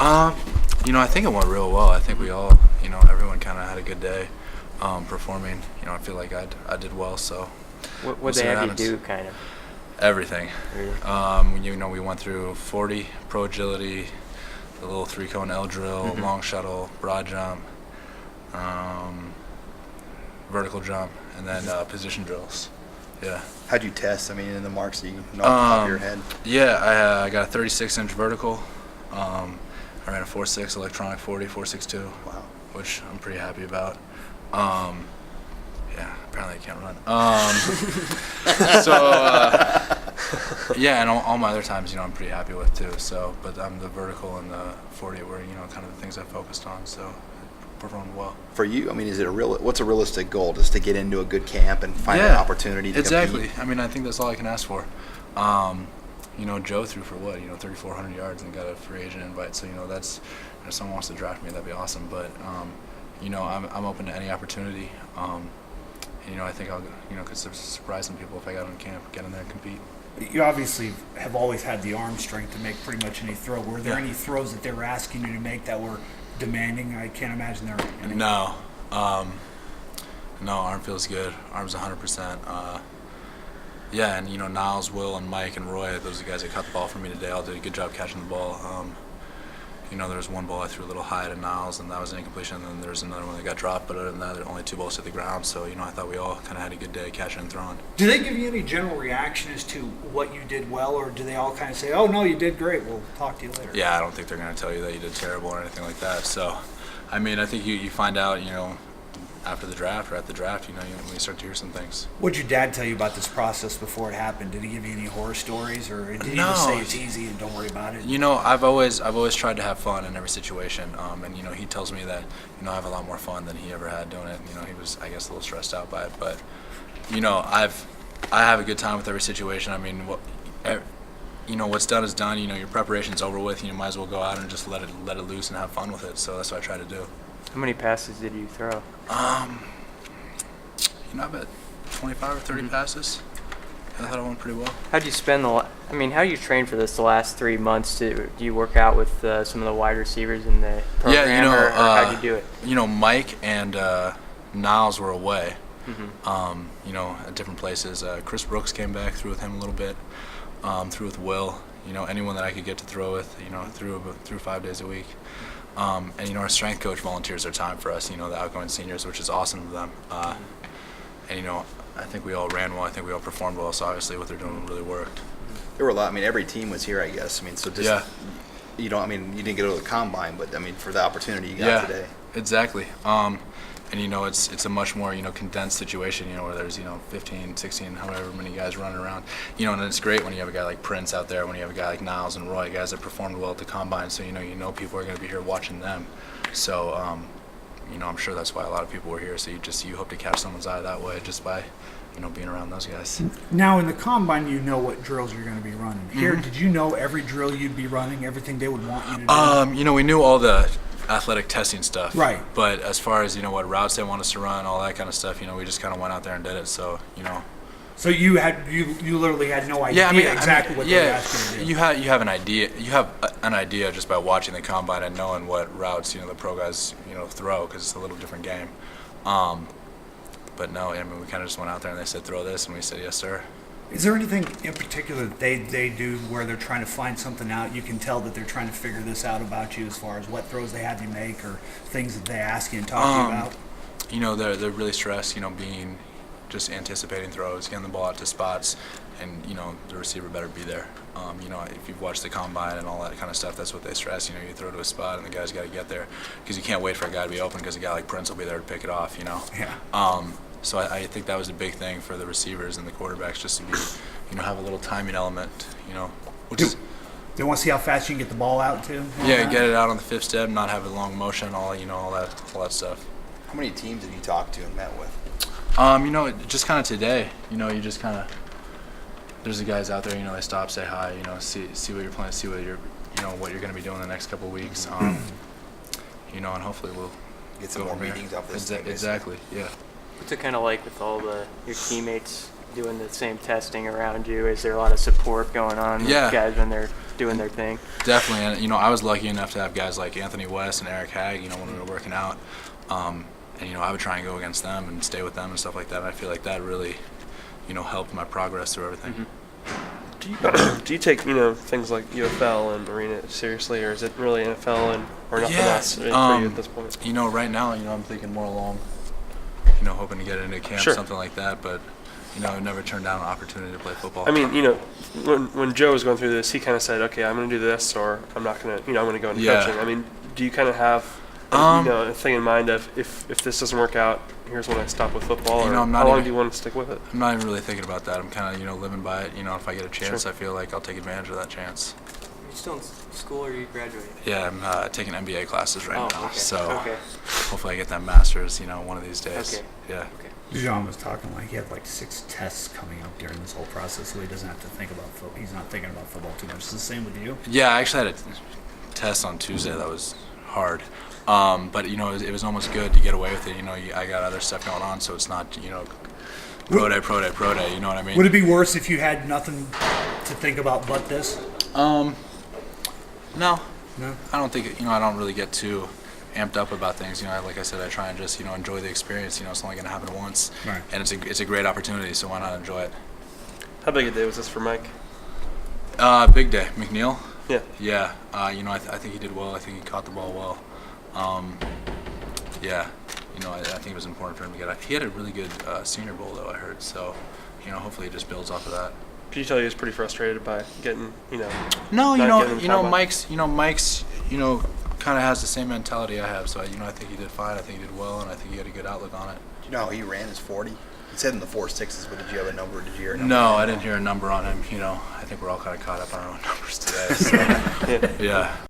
I think it went real well. I think we all, everyone kind of had a good day performing. I feel like I did well. So what they have you do, kind of? Everything. Really? We went through 40 pro agility, the little 3-cone L drill, long shuttle, broad jump, vertical jump, and then position drills. Yeah. How'd you test? In the marks that you know off the top of your head? Yeah, I got a 36-inch vertical. I ran a 4.6 electronic 40, 4.62. Wow. Which I'm pretty happy about. Yeah, apparently I can't run. Yeah, and all my other times, I'm pretty happy with too. So, but the vertical and the 40 were, kind of the things I focused on. So, performed well. For you, what's a realistic goal? Just to get into a good camp and find an opportunity to exactly. compete? I think that's all I can ask for. Joe threw for 3,400 yards and got a free agent invite. So, that's, if someone wants to draft me, that'd be awesome. But, I'm open to any opportunity. I think I'll, could surprise some people if I got on camp, get in there and compete. You obviously have always had the arm strength to make pretty much any throw. Were there any throws that they were asking you to make that were demanding? I can't imagine there were any. No. No, arm feels good. Arm's 100%. Yeah, and, Niles, Will, and Mike, and Roy, those are the guys that caught the ball for me today. All did a good job catching the ball. There was one ball I threw a little high to Niles, and that was an incompletion, and then there was another one that got dropped, but other than that, there were only 2 balls hit the ground, so, I thought we all kind of had a good day catching and throwing. Do they give you any general reaction as to what you did well, or do they all kind of say, oh, no, you did great, we'll talk to you later? Yeah, I don't think they're going to tell you that you did terrible or anything like that, so, I think you find out, after the draft or at the draft, when you start to hear some things. What did your dad tell you about this process before it happened? Did he give you any horror stories, or did he just say it's easy and don't worry about it? I've always tried to have fun in every situation, and he tells me that I have a lot more fun than he ever had doing it. He was, I guess, a little stressed out by it, but I have a good time with every situation. What's done is done. Your preparation's over with. Might as well go out and just let it loose and have fun with it. So that's what I try to do. How many passes did you throw? I bet 25 or 30 passes. I thought it went pretty well. How'd you spend how do you train for this the last 3 months? Do you work out with some of the wide receivers in the program, or how'd you do it? Mike and Niles were away, at different places. Chris Brooks came back, threw with him a little bit, threw with Will. Anyone that I could get to throw with, threw 5 days a week. And our strength coach volunteers their time for us, the outgoing seniors, which is awesome of them. And I think we all ran well. I think we all performed well. So obviously, what they're doing really worked. There were a lot. Every team was here, I guess. So just you didn't get to go to the combine, but for the opportunity you got today. Exactly. And it's a much more condensed situation, where there's 15, 16, however many guys running around, and it's great when you have a guy like Prince out there, when you have a guy like Niles and Roy, guys that performed well at the combine, so people are going to be here watching them. So I'm sure that's why a lot of people were here. So you hope to catch someone's eye that way just by being around those guys. Now in the combine, what drills you're going to be running. Here, did you know every drill you'd be running, everything they would want you to do? We knew all the athletic testing stuff, right? But as far as what routes they want us to run, all that kind of stuff, we just kind of went out there and did it. So So you literally had no idea exactly what they were asking you to do. You have an idea. You have an idea just by watching the combine and knowing what routes the pro guys throw, because it's a little different game. But no, we kind of just went out there and they said throw this, and we said yes, sir. Is there anything in particular that they do where they're trying to find something out? You can tell that they're trying to figure this out about you, as far as what throws they have you make or things that they ask you and talk to you about? They're really stressed, being just anticipating throws, getting the ball out to spots, and the receiver better be there. If you've watched the combine and all that kind of stuff, that's what they stress. You throw to a spot and the guy's got to get there, because you can't wait for a guy to be open, because a guy like Prince will be there to pick it off. Yeah. So I think that was a big thing for the receivers and the quarterbacks, just to be, have a little timing element, They want to see how fast you can get the ball out too. Yeah, get it out on the 5th step, not have a long motion, all that stuff. How many teams have you talked to and met with? Just kind of today, you just kind of, there's the guys out there, they stop, say hi, see what you're playing, see what you're, what you're going to be doing the next couple of weeks, and hopefully we'll get some more meetings off this thing. Exactly, yeah. What's it kind of like with all your teammates doing the same testing around you? Is there a lot of support going on with guys when they're doing their thing. Definitely, and you know, I was lucky enough to have guys like Anthony West and Eric Hagg. You know, when we were working out, and you know, I would try and go against them and stay with them and stuff like that. And I feel like that really, you know, helped my progress through everything. Mm-hmm. Do you take, you know, things like UFL and arena seriously, or is it really NFL and or nothing else for you at this point? You know, right now, you know, I'm thinking more along, you know, hoping to get into camp, something like that. But you know, I never turned down an opportunity to play football. I mean, you know, when Joe was going through this, he kind of said, "Okay, I'm going to do this, or I'm not going to, you know, I'm going to go into coaching." I mean, do you kind of have, you know, a thing in mind of if this doesn't work out, here's when I stop with football, or how long do you want to stick with it? I'm not even really thinking about that. I'm kind of, you know, living by it. You know, if I get a chance, I feel like I'll take advantage of that chance. Are you still in school, or are you graduating? Yeah, I'm taking MBA classes right now. Okay. So hopefully I get that master's, you know, one of these days. Okay. Yeah. Okay. John was talking like he had like 6 tests coming up during this whole process, so he doesn't have to think about football. He's not thinking about football too much. It's the same with you? Yeah, I actually had a test on Tuesday that was hard. But, you know, it was almost good to get away with it. You know, I got other stuff going on, so it's not, you know, pro day, you know what I mean? Would it be worse if you had nothing to think about but this? No. No? I don't think, you know, I don't really get too amped up about things. You know, like I said, I try and just, you know, enjoy the experience. You know, it's only going to happen once. Right. And it's a great opportunity, so why not enjoy it? How big a day was this for Mike? Big day. McNeil? Yeah. Yeah. You know, I think he did well. I think he caught the ball well. Yeah. You know, I think it was important for him to get out. He had a really good Senior Bowl, though, I heard. So, you know, hopefully he just builds off of that. Could you tell he was pretty frustrated by getting, you know? No, Mike's, kind of has the same mentality I have. So, you know, I think he did fine. I think he did well, and I think he had a good outlook on it. Do you know how he ran his 40? He said in the 4.6s, but did you have a number? Did you hear a number? No, I didn't hear a number on him. You know, I think we're all kind of caught up on our own numbers today. So, yeah.